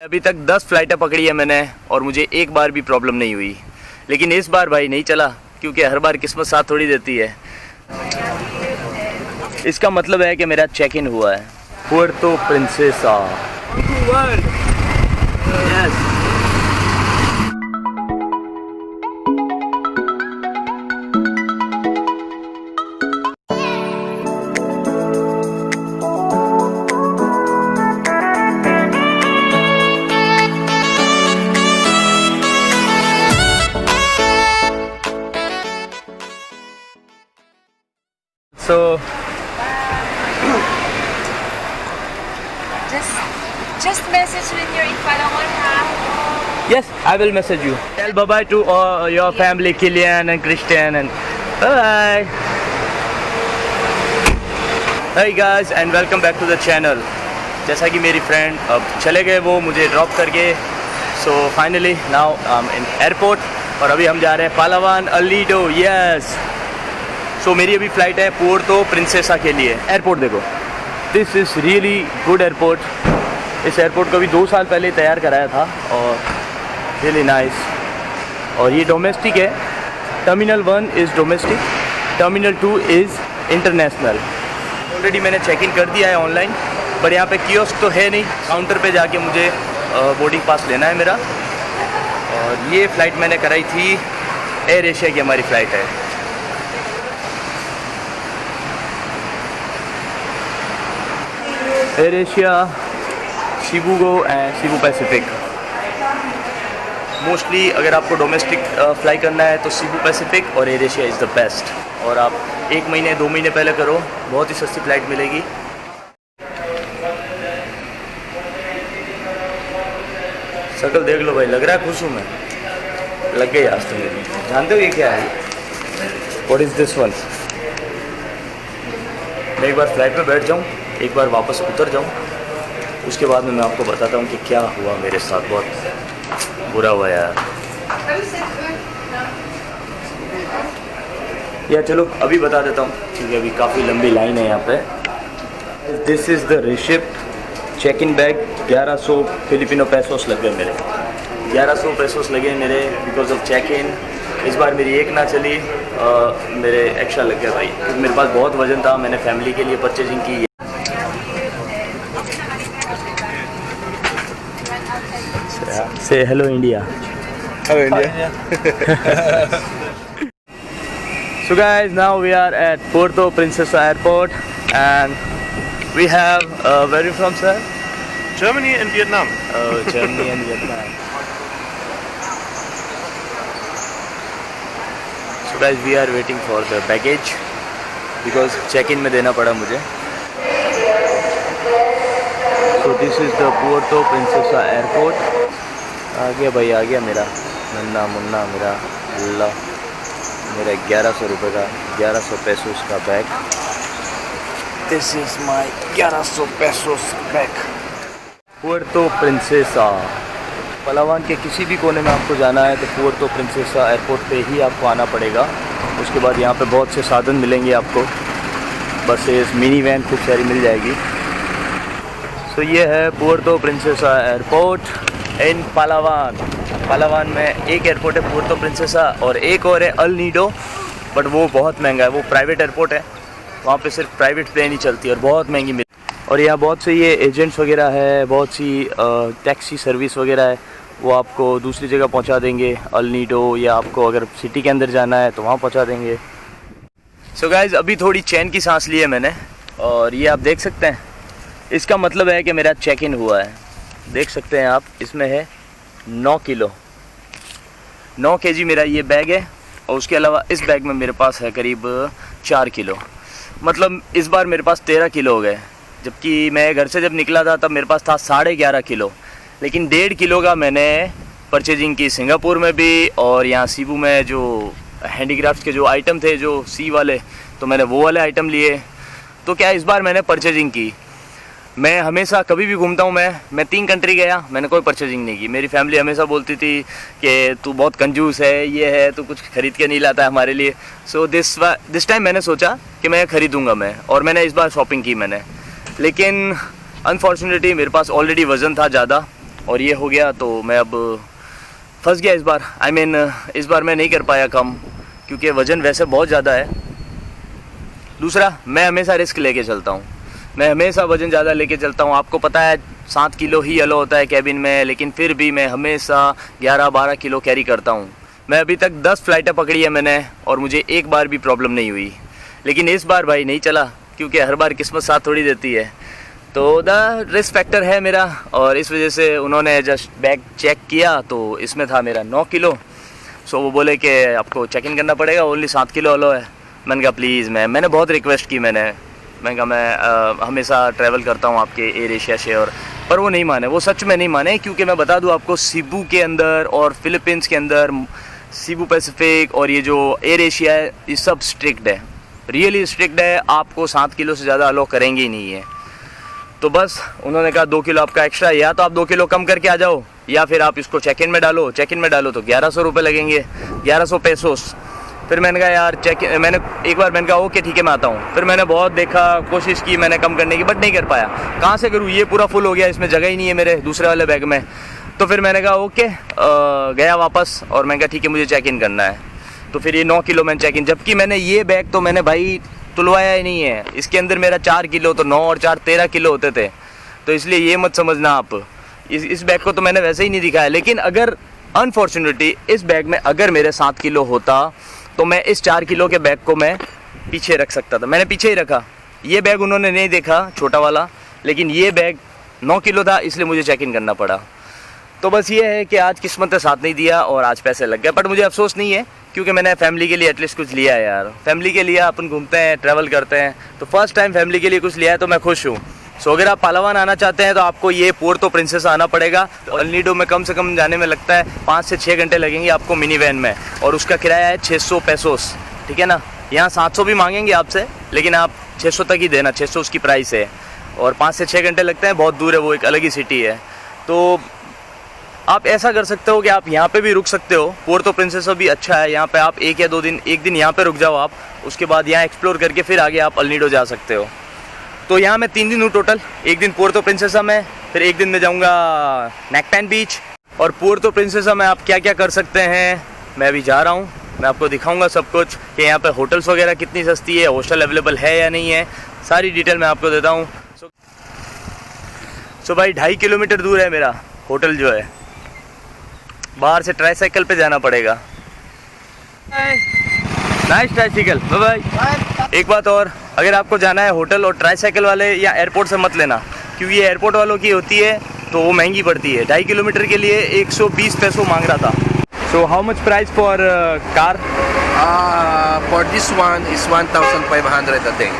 अभी तक 10 फ़्लाइटें पकड़ी है मैंने और मुझे एक बार भी प्रॉब्लम नहीं हुई, लेकिन इस बार भाई नहीं चला क्योंकि हर बार किस्मत साथ थोड़ी देती है। इसका मतलब है कि मेरा चेक इन हुआ है पुर्तो Princesa. Yes. So just message when you're in Palawan, huh? yes, I will message you. Tell bye bye to your family, Kilian and Christian, and bye bye. Hey guys and welcome back to the channel. जैसा कि मेरी friend अब चले गए वो मुझे drop करके, so finally now I'm in airport और अभी हम जा रहे हैं पालावान अलीडो। यस। सो मेरी अभी फ़्लाइट है पुर्तो प्रिंसेसा के लिए। एयरपोर्ट देखो, this is really good airport. इस एयरपोर्ट को भी 2 साल पहले तैयार कराया था और रियली नाइस। और ये डोमेस्टिक है। Terminal 1 is domestic, terminal 2 is international. Already मैंने चेक इन कर दिया है ऑनलाइन, पर यहाँ पे कियोस्क तो है नहीं। काउंटर पे जाके मुझे बोर्डिंग पास लेना है मेरा। और ये फ़्लाइट मैंने कराई थी एयर एशिया की, हमारी फ़्लाइट है। Air Asia, Cebgo and Cebu Pacific. Mostly अगर आपको डोमेस्टिक फ्लाई करना है तो शिबू पैसिफिक और Air Asia is the best. और आप 1 महीने 2 महीने पहले करो, बहुत ही सस्ती फ़्लाइट मिलेगी। शक्ल देख लो भाई, लग रहा है खुश हूँ मैं। लग गई आज तो मेरी। जानते हो ये क्या है? What is this one? मैं एक बार फ्लाइट में बैठ जाऊँ, एक बार वापस उतर जाऊँ, उसके बाद में मैं आपको बताता हूँ कि क्या हुआ मेरे साथ। बहुत बुरा हुआ यार। या चलो अभी बता देता हूँ क्योंकि अभी काफ़ी लंबी लाइन है यहाँ पे। This is the receipt. Check in bag 1100 Filipino pesos लग गए मेरे। 1100 पैसोस लगे मेरे बिकॉज ऑफ चेक इन। इस बार मेरी एक ना चली, मेरे एक्स्ट्रा लग गए भाई, क्योंकि मेरे पास बहुत वजन था। मैंने फैमिली के लिए परचेजिंग की। Say hello India. Hello India. So guys, now we are at Puerto Princesa Airport and we have where are you from, sir? Germany and Vietnam. Oh, Germany and Vietnam. So guys, we are waiting for the baggage because check-in में देना पड़ा मुझे। So this is the Puerto Princesa Airport. आ गया भाई, आ गया मेरा नन्ना मुन्ना, मेरा ला मेरा 1100 रुपये का, 1100 पैसोस का बैग। This is my 1100 pesos bag. Puerto Princesa. Palawan के किसी भी कोने में आपको जाना है तो पुर्तो प्रिंसेसा एयरपोर्ट पे ही आपको आना पड़ेगा। उसके बाद यहाँ पे बहुत से साधन मिलेंगे आपको, बसेस, मिनी वैन खूब सारी मिल जाएगी। तो ये है पुर्तो प्रिंसेसा एयरपोर्ट इन पालावान। पालावान में एक एयरपोर्ट है पुर्तो प्रिंसेसा और एक और है अल नीडो, बट वो बहुत महंगा है। वो प्राइवेट एयरपोर्ट है, वहाँ पे सिर्फ प्राइवेट प्लेन ही चलती है और बहुत महंगी मिलती है। और यहाँ बहुत से ये एजेंट्स वगैरह है, बहुत सी टैक्सी सर्विस वगैरह है, वो आपको दूसरी जगह पहुँचा देंगे। अल नीडो या आपको अगर सिटी के अंदर जाना है तो वहाँ पहुँचा देंगे। सो गाइज़, अभी थोड़ी चैन की सांस ली है मैंने और ये आप देख सकते हैं। इसका मतलब है कि मेरा चेक इन हुआ है। देख सकते हैं आप, इसमें है 9 किलो, 9 kg मेरा ये बैग है। और उसके अलावा इस बैग में मेरे पास है करीब 4 किलो। मतलब इस बार मेरे पास 13 किलो हो गए, जबकि मैं घर से जब निकला था तब मेरे पास था 11.5 किलो। लेकिन 1.5 किलो का मैंने परचेजिंग की सिंगापुर में भी और यहाँ सीबू में जो हैंडीक्राफ्ट के जो आइटम थे, जो सी वाले, तो मैंने वो वाले आइटम लिए। तो क्या इस बार मैंने परचेजिंग की। मैं हमेशा कभी भी घूमता हूँ, मैं 3 कंट्री गया, मैंने कोई परचेजिंग नहीं की। मेरी फैमिली हमेशा बोलती थी कि तू बहुत कंजूस है, ये है, तू कुछ खरीद के नहीं लाता है हमारे लिए। सो दिस टाइम मैंने सोचा कि मैं खरीदूँगा मैं, और मैंने इस बार शॉपिंग की मैंने। लेकिन अनफॉर्चुनेटली मेरे पास ऑलरेडी वज़न था ज़्यादा, और ये हो गया तो मैं अब फंस गया इस बार। इस बार मैं नहीं कर पाया कम, क्योंकि वज़न वैसे बहुत ज़्यादा है। दूसरा, मैं हमेशा रिस्क लेके चलता हूँ, मैं हमेशा वज़न ज़्यादा लेके चलता हूँ। आपको पता है 7 किलो ही अलो होता है कैबिन में, लेकिन फिर भी मैं हमेशा 11-12 किलो कैरी करता हूँ। मैं अभी तक 10 फ़्लाइटें पकड़ी है मैंने और मुझे एक बार भी प्रॉब्लम नहीं हुई, लेकिन इस बार भाई नहीं चला, क्योंकि हर बार किस्मत साथ थोड़ी देती है। तो द रिस्क फैक्टर है मेरा, और इस वजह से उन्होंने जस्ट बैग चेक किया तो इसमें था मेरा 9 किलो। सो वो बोले कि आपको चेक इन करना पड़ेगा, ओनली 7 किलो अलो है। मैंने कहा प्लीज़, मैंने बहुत रिक्वेस्ट की, मैंने कहा मैं हमेशा ट्रैवल करता हूँ आपके एयर एशिया से, और पर वो नहीं माने, वो सच में नहीं माने। क्योंकि मैं बता दूँ आपको, सीबू के अंदर और फिलीपींस के अंदर सीबू पैसिफिक और ये जो एयर एशिया है, ये सब स्ट्रिक्ट है, रियली स्ट्रिक्ट है। आपको 7 किलो से ज़्यादा अलो करेंगे ही नहीं है। तो बस उन्होंने कहा 2 किलो आपका एक्स्ट्रा, या तो आप 2 किलो कम करके आ जाओ, या फिर आप इसको चेक इन में डालो। चेक इन में डालो तो 1100 रुपये लगेंगे, 1100 पेसोस। फिर मैंने कहा यार मैंने एक बार मैंने कहा ओके ठीक है मैं आता हूँ। फिर मैंने बहुत देखा, कोशिश की मैंने कम करने की, बट नहीं कर पाया। कहाँ से करूँ, ये पूरा फुल हो गया, इसमें जगह ही नहीं है मेरे दूसरे वाले बैग में। तो फिर मैंने कहा ओके, गया वापस, और मैंने कहा ठीक है मुझे चेक इन करना है। तो फिर ये 9 किलो मैंने चेक इन, जबकि मैंने ये बैग तो मैंने भाई तुलवाया ही नहीं है। इसके अंदर मेरा 4 किलो, तो 9 और 4 13 किलो होते थे। तो इसलिए ये मत समझना आप, इस बैग को तो मैंने वैसे ही नहीं दिखाया। लेकिन अगर अनफॉर्चुनेटली इस बैग में अगर मेरे 7 किलो होता, तो मैं इस 4 किलो के बैग को मैं पीछे रख सकता था। मैंने पीछे ही रखा, ये बैग उन्होंने नहीं देखा छोटा वाला, लेकिन ये बैग 9 किलो था, इसलिए मुझे चेक इन करना पड़ा। तो बस ये है कि आज किस्मत ने साथ नहीं दिया और आज पैसे लग गए, बट मुझे अफसोस नहीं है, क्योंकि मैंने फैमिली के लिए एटलीस्ट कुछ लिया है यार। फैमिली के लिए अपन घूमते हैं, ट्रैवल करते हैं, तो फर्स्ट टाइम फैमिली के लिए कुछ लिया है, तो मैं खुश हूँ। सो अगर आप पालावान आना चाहते हैं तो आपको ये पुर्तो प्रिंसेसा आना पड़ेगा। अल नीडो में कम से कम जाने में लगता है 5 से 6 घंटे लगेंगे आपको मिनी वैन में, और उसका किराया है 600 पेसोस, ठीक है ना। यहाँ 700 भी मांगेंगे आपसे, लेकिन आप 600 तक ही देना, 600 उसकी प्राइस है, और 5 से 6 घंटे लगते हैं, बहुत दूर है, वो एक अलग ही सिटी है। तो आप ऐसा कर सकते हो कि आप यहाँ पे भी रुक सकते हो। पुर्तो प्रिंसेसा भी अच्छा है, यहाँ पे आप 1 या 2 दिन, एक दिन यहाँ पे रुक जाओ आप, उसके बाद यहाँ एक्सप्लोर करके फिर आगे आप अल नीडो जा सकते हो। तो यहाँ मैं 3 दिन हूँ टोटल, एक दिन पुर्तो प्रिंसेसा में, फिर एक दिन में जाऊँगा नेकपैन बीच। और पुर्तो प्रिंसेसा में आप क्या क्या कर सकते हैं मैं अभी जा रहा हूँ, मैं आपको दिखाऊँगा सब कुछ, कि यहाँ पे होटल्स वगैरह कितनी सस्ती है, हॉस्टल अवेलेबल है या नहीं है, सारी डिटेल मैं आपको देता हूँ। सो भाई 2.5 किलोमीटर दूर है मेरा होटल जो है, बाहर से ट्राईसाइकिल पे जाना पड़ेगा। Nice tricycle, bye bye. एक बात और, अगर आपको जाना है होटल और ट्राईसाइकिल वाले या एयरपोर्ट से मत लेना, क्योंकि ये एयरपोर्ट वालों की होती है तो वो महंगी पड़ती है। 2.5 किलोमीटर के लिए 120 पैसों मांग रहा था। So how much price for car? For this one is 1,500 a day.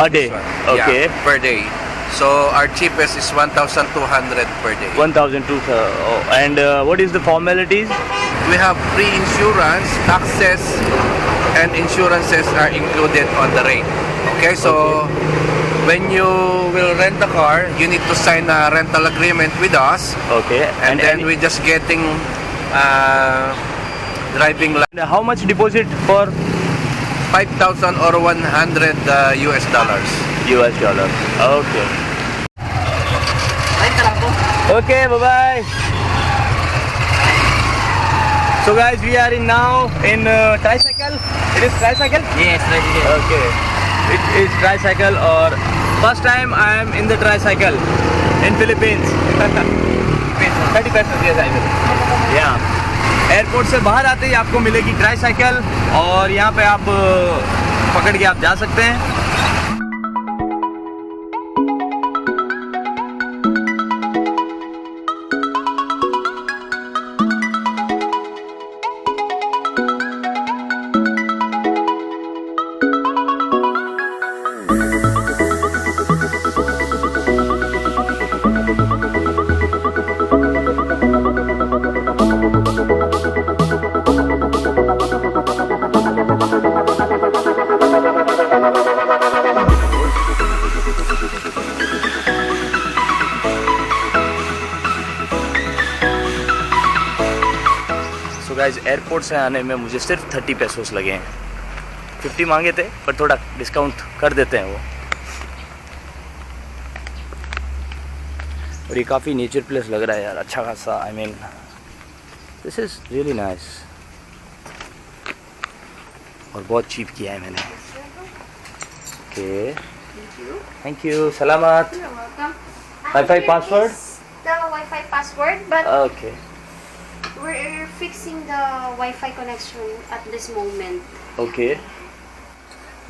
A day, okay. Yeah, per day. So our cheapest is 1,200 per day. 1,200. And what is the formalities? We have free insurance, taxes, and insurances are included on the rate. Okay, so when you will rent a car, you need to sign a rental agreement with us. Okay. And then we're just getting driving license. How much deposit for? 5,000 or 100 US dollars. US dollar. Okay. Okay, bye bye. So guys, we are now in tricycle. It is tricycle? Yes, tricycle. Okay. It is tricycle, or first time I am in the tricycle in Philippines. 30 pesos, yes I will. Yeah. Airport से बाहर आते ही आपको मिलेगी tricycle, और यहाँ पे आप पकड़ के आप जा सकते हैं। गाइस एयरपोर्ट से आने में मुझे सिर्फ 30 पेसोस लगे हैं। 50 मांगे थे, पर थोड़ा डिस्काउंट कर देते हैं वो। और ये काफ़ी नेचर प्लेस लग रहा है यार, अच्छा खासा। I mean this is really nice. और बहुत चीप किया है मैंने। ओके, थैंक यू, सलामत। You're welcome. Wi-Fi password? The Wi-Fi password, but okay we're fixing the Wi-Fi connection at this moment. Okay.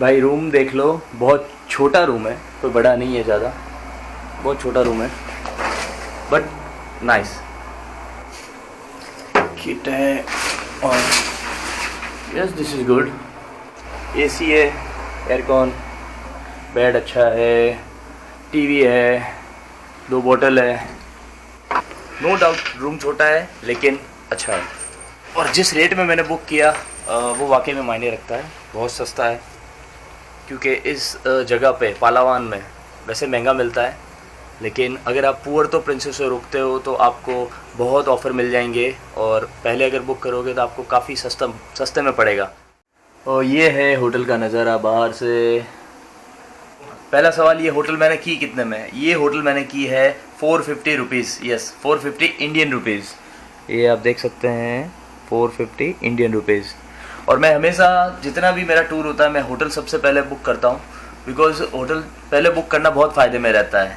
भाई रूम देख लो, बहुत छोटा रूम है, कोई बड़ा नहीं है ज़्यादा, बहुत छोटा रूम है बट नाइस। किट है और yes this is good. AC है, एयरकॉन, बेड अच्छा है, टीवी है, 2 बोतल है। नो डाउट रूम छोटा है लेकिन अच्छा है। और जिस रेट में मैंने बुक किया वो वाकई में मायने रखता है, बहुत सस्ता है। क्योंकि इस जगह पे पालावान में वैसे महंगा मिलता है, लेकिन अगर आप पुएर्तो प्रिंसेसा से रुकते हो तो आपको बहुत ऑफ़र मिल जाएंगे और पहले अगर बुक करोगे तो आपको काफ़ी सस्ते में पड़ेगा। और ये है होटल का नज़ारा बाहर से। पहला सवाल, ये होटल मैंने की कितने में? ये होटल मैंने की है 450 रुपीज़। Yes 450 Indian rupees. ये आप देख सकते हैं 450 इंडियन रुपीज़। और मैं हमेशा जितना भी मेरा टूर होता है मैं होटल सबसे पहले बुक करता हूँ, बिकॉज़ होटल पहले बुक करना बहुत फ़ायदे में रहता है।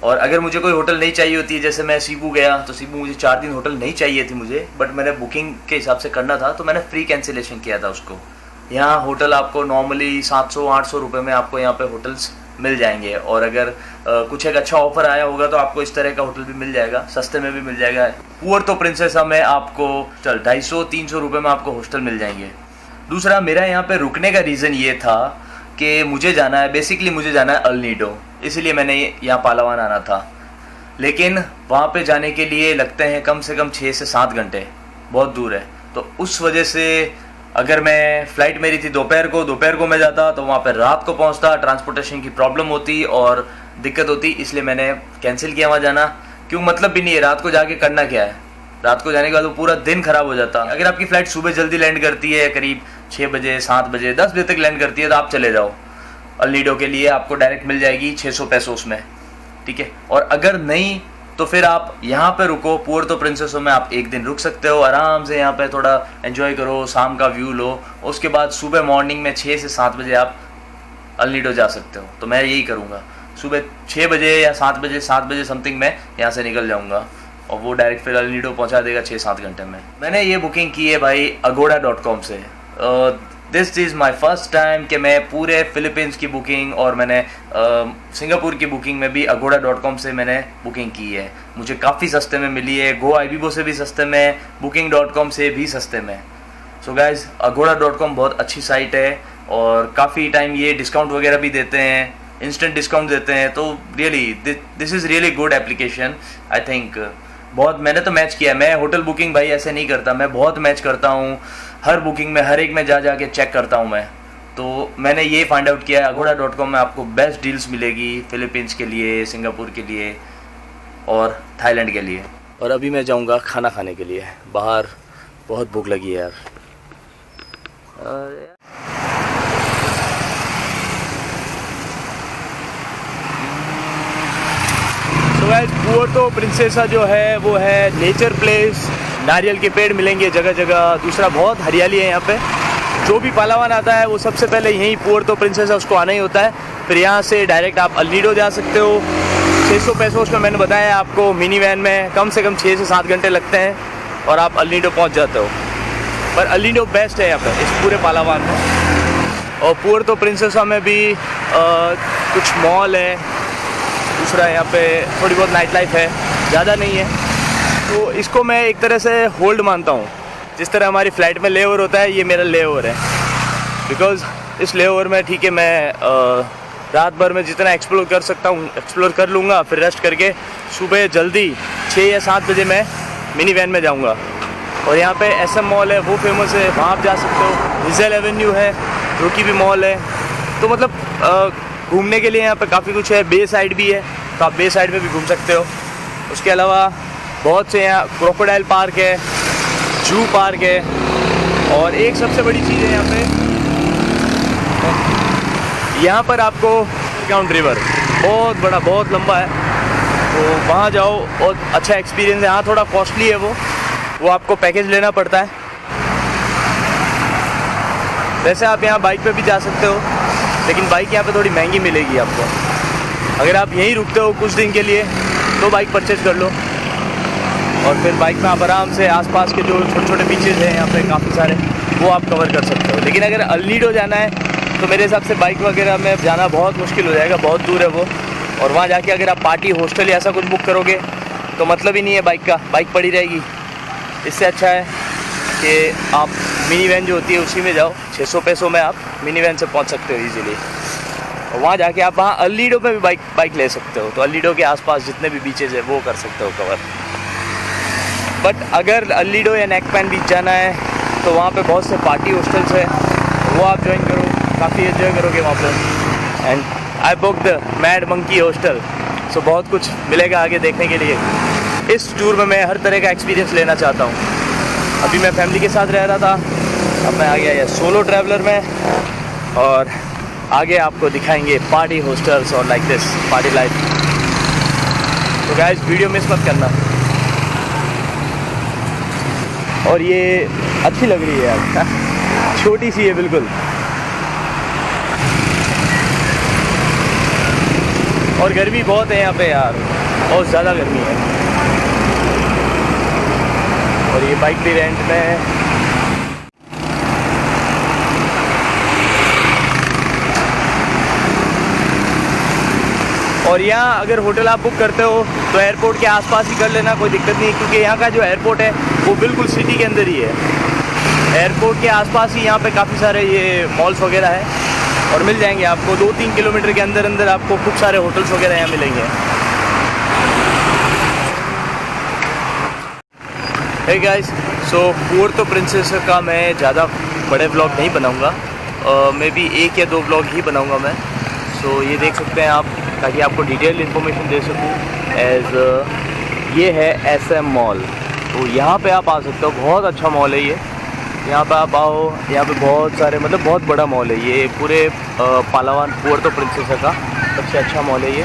और अगर मुझे कोई होटल नहीं चाहिए होती है, जैसे मैं सीबू गया तो सीबू मुझे 4 दिन होटल नहीं चाहिए थी मुझे, बट मैंने बुकिंग के हिसाब से करना था तो मैंने फ्री कैंसिलेशन किया था उसको। यहाँ होटल आपको नॉर्मली 700-800 रुपये में आपको यहाँ पे होटल्स मिल जाएंगे। और अगर कुछ एक अच्छा ऑफर आया होगा तो आपको इस तरह का होटल भी मिल जाएगा, सस्ते में भी मिल जाएगा। पुएर्तो प्रिंसेसा में आपको 250-300 रुपये में आपको हॉस्टल मिल जाएंगे। दूसरा, मेरा यहाँ पे रुकने का रीज़न ये था कि मुझे जाना है, बेसिकली मुझे जाना है अल नीडो, इसलिए मैंने यहाँ पालावान आना था। लेकिन वहाँ पे जाने के लिए लगते हैं कम से कम 6 से 7 घंटे, बहुत दूर है। तो उस वजह से अगर मैं फ़्लाइट मेरी थी दोपहर को मैं जाता तो वहाँ पर रात को पहुँचता, ट्रांसपोर्टेशन की प्रॉब्लम होती और दिक्कत होती, इसलिए मैंने कैंसिल किया वहाँ जाना। क्यों, मतलब भी नहीं है, रात को जाके करना क्या है, रात को जाने के बाद वो पूरा दिन ख़राब हो जाता। अगर आपकी फ़्लाइट सुबह जल्दी लैंड करती है, करीब 6 बजे 7 बजे 10 बजे तक लैंड करती है, तो आप चले जाओ अल नीडो के लिए, आपको डायरेक्ट मिल जाएगी 600 पैसोस में, ठीक है। और अगर नहीं तो फिर आप यहाँ पे रुको, पुएर्तो प्रिंसेसा में आप 1 दिन रुक सकते हो, आराम से यहाँ पे थोड़ा एंजॉय करो, शाम का व्यू लो, उसके बाद सुबह मॉर्निंग में 6 से 7 बजे आप अल नीडो जा सकते हो। तो मैं यही करूँगा, सुबह 6 बजे या 7 बजे समथिंग में यहाँ से निकल जाऊँगा और वो डायरेक्ट फिर अल नीडो पहुँचा देगा 6-7 घंटे में। मैंने ये बुकिंग की है भाई agoda.com से। This is my first time कि मैं पूरे फ़िलीपींस की बुकिंग और मैंने सिंगापुर की बुकिंग में भी agoda.com से मैंने बुकिंग की है। मुझे काफ़ी सस्ते में मिली है, GoIbibo से भी सस्ते में, booking.com से भी सस्ते में। सो गाइज़ agoda.com बहुत अच्छी साइट है और काफ़ी टाइम ये डिस्काउंट वगैरह भी देते हैं, इंस्टेंट डिस्काउंट देते हैं। तो really this is really good application. I think बहुत मैंने तो मैच किया है। मैं होटल बुकिंग भाई ऐसे नहीं करता, मैं बहुत मैच करता हूँ, हर बुकिंग में हर एक में जा के चेक करता हूँ मैं। तो मैंने ये फाइंड आउट किया है agoda.com में आपको बेस्ट डील्स मिलेगी फ़िलीपींस के लिए, सिंगापुर के लिए और थाईलैंड के लिए। और अभी मैं जाऊँगा खाना खाने के लिए, बाहर बहुत भूख लगी है यार। पुएर्तो प्रिंसेसा जो है वो है नेचर प्लेस, नारियल के पेड़ मिलेंगे जगह जगह। दूसरा, बहुत हरियाली है यहाँ पे। जो भी पालावान आता है वो सबसे पहले यहीं पुएर्तो प्रिंसेसा उसको आना ही होता है। फिर यहाँ से डायरेक्ट आप अल नीडो जा सकते हो। 600 पैसोस में मैंने बताया आपको, मिनी वैन में कम से कम 6 से 7 घंटे लगते हैं और आप अल नीडो पहुँच जाते हो। पर अल नीडो बेस्ट है यहाँ पर इस पूरे पालावान में। और पुएर्तो प्रिंसेसा में भी कुछ मॉल है, दूसरा यहाँ पे थोड़ी बहुत नाइट लाइफ है, ज़्यादा नहीं है। तो इसको मैं एक तरह से होल्ड मानता हूँ। जिस तरह हमारी फ़्लाइट में लेओवर होता है, ये मेरा लेओवर है। बिकॉज़ इस लेओवर में ठीक है मैं रात भर में जितना एक्सप्लोर कर सकता हूँ एक्सप्लोर कर लूँगा, फिर रेस्ट करके सुबह जल्दी 6 या 7 बजे मैं मिनी वैन में जाऊँगा। और यहाँ पे SM मॉल है, वो फेमस है, वहाँ आप जा सकते हो। रिजेल एवेन्यू है जो कि भी मॉल है। तो मतलब घूमने के लिए यहाँ पे काफ़ी कुछ है। बे साइड भी है तो आप बे साइड में भी घूम सकते हो। उसके अलावा बहुत से यहाँ क्रोकोडाइल पार्क है, जू पार्क है। और एक सबसे बड़ी चीज़ है यहाँ पर आपको काउंट रिवर बहुत बड़ा, बहुत लंबा है। तो वहाँ जाओ और अच्छा एक्सपीरियंस है। हाँ थोड़ा कॉस्टली है वो आपको पैकेज लेना पड़ता है। वैसे आप यहाँ बाइक पे भी जा सकते हो, लेकिन बाइक यहाँ पे थोड़ी महंगी मिलेगी आपको। अगर आप यहीं रुकते हो कुछ दिन के लिए तो बाइक परचेज कर लो, और फिर बाइक में आप आराम से आसपास के जो छोटे छोटे बीचेज़ हैं यहाँ पे काफ़ी सारे, वो आप कवर कर सकते हो। लेकिन अगर अल नीडो जाना है तो मेरे हिसाब से बाइक वगैरह में जाना बहुत मुश्किल हो जाएगा, बहुत दूर है वो। और वहाँ जाके अगर आप पार्टी हॉस्टल या ऐसा कुछ बुक करोगे तो मतलब ही नहीं है बाइक का, बाइक पड़ी रहेगी। इससे अच्छा है कि आप मिनी वैन जो होती है उसी में जाओ। 600 पैसों में आप मिनी वैन से पहुँच सकते हो ईज़िली। और वहाँ जाके आप वहाँ अल नीडो में भी बाइक ले सकते हो। तो अल नीडो के आसपास जितने भी बीचेज़ है वो कर सकते हो कवर। बट अगर अल नीडो या नेक पैन बीच जाना है तो वहाँ पे बहुत से पार्टी हॉस्टल्स है, वो आप ज्वाइन करो, काफ़ी एंजॉय करोगे वहाँ पे। And I book the Mad Monkey hostel, so बहुत कुछ मिलेगा आगे देखने के लिए। इस टूर में मैं हर तरह का एक्सपीरियंस लेना चाहता हूँ। अभी मैं फैमिली के साथ रह रहा था, अब मैं आ गया ये सोलो ट्रैवलर में, और आगे आपको दिखाएंगे पार्टी हॉस्टल्स और लाइक दिस पार्टी लाइफ। तो गाइस वीडियो मिस मत करना। और ये अच्छी लग रही है यार, छोटी सी है बिल्कुल। और गर्मी बहुत है यहाँ पे यार, बहुत ज़्यादा गर्मी है। और ये बाइक भी रेंट में है। और यहाँ अगर होटल आप बुक करते हो तो एयरपोर्ट के आसपास ही कर लेना, कोई दिक्कत नहीं, क्योंकि यहाँ का जो एयरपोर्ट है वो बिल्कुल सिटी के अंदर ही है। एयरपोर्ट के आसपास ही यहाँ पे काफ़ी सारे ये मॉल्स वगैरह है, और मिल जाएंगे आपको 2-3 किलोमीटर के अंदर अंदर आपको खूब सारे होटल्स वगैरह यहाँ मिलेंगे। हे गाइस, सो पुएर्तो प्रिंसेसा का मैं ज़्यादा बड़े व्लॉग नहीं बनाऊँगा, मे बी 1 या 2 व्लॉग ही बनाऊँगा मैं। सो ये देख सकते हैं आप, ताकि आपको डिटेल इन्फॉर्मेशन दे सकूँ। ये है SM मॉल, तो यहाँ पे आप आ सकते हो। बहुत अच्छा मॉल है ये, यहाँ पे आप आओ। यहाँ पे बहुत सारे, मतलब बहुत बड़ा मॉल है ये, पूरे पालावान पुएर्तो प्रिंसेसा का सबसे अच्छा मॉल है ये।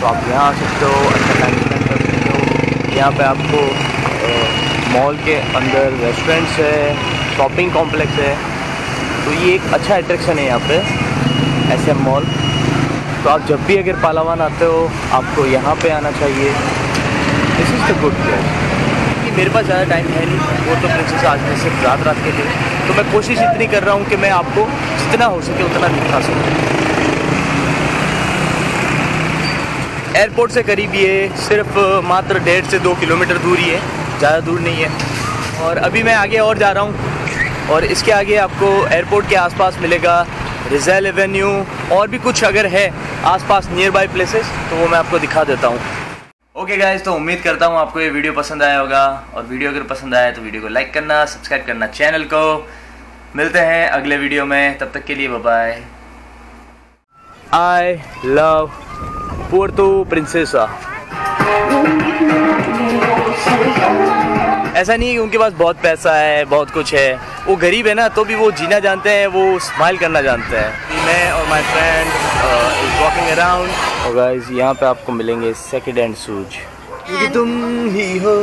तो आप यहाँ आ सकते हो, अच्छा टाइम स्पेंड कर सकते हो। यहाँ पे आपको मॉल के अंदर रेस्टोरेंट्स है, शॉपिंग कॉम्प्लेक्स है, तो ये एक अच्छा अट्रैक्शन है यहाँ पे SM मॉल। तो आप जब भी अगर पालावान आते हो आपको यहाँ पे आना चाहिए। This is the good place. मेरे पास ज़्यादा टाइम है नहीं, पुएर्तो प्रिंसेसा आज मैं सिर्फ रात के लिए, तो मैं कोशिश इतनी कर रहा हूँ कि मैं आपको जितना हो सके उतना दिखा सकूँ। एयरपोर्ट से करीब ये सिर्फ मात्र 1.5 से 2 किलोमीटर दूर ही है, ज़्यादा दूर नहीं है। और अभी मैं आगे और जा रहा हूँ, और इसके आगे आपको एयरपोर्ट के आसपास मिलेगा रिजेल एवेन्यू, और भी कुछ अगर है आसपास नियर बाय प्लेसेस तो वो मैं आपको दिखा देता हूँ। ओके गाइस, तो उम्मीद करता हूँ आपको ये वीडियो पसंद आया होगा, और वीडियो अगर पसंद आया तो वीडियो को लाइक करना, सब्सक्राइब करना चैनल को। मिलते हैं अगले वीडियो में, तब तक के लिए bye bye. I love Puerto Princesa. ऐसा नहीं है कि उनके पास बहुत पैसा है, बहुत कुछ है, वो गरीब है ना, तो भी वो जीना जानते हैं, वो स्माइल करना जानते हैं। मैं और my friend is walking around. और गाइस यहाँ पे आपको मिलेंगे सेकंड हैंड शूज, क्योंकि तुम ही हो,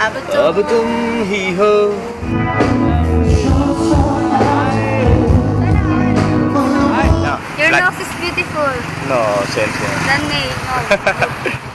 अब तुम ही हो। Your nose is beautiful. No, same. Then no.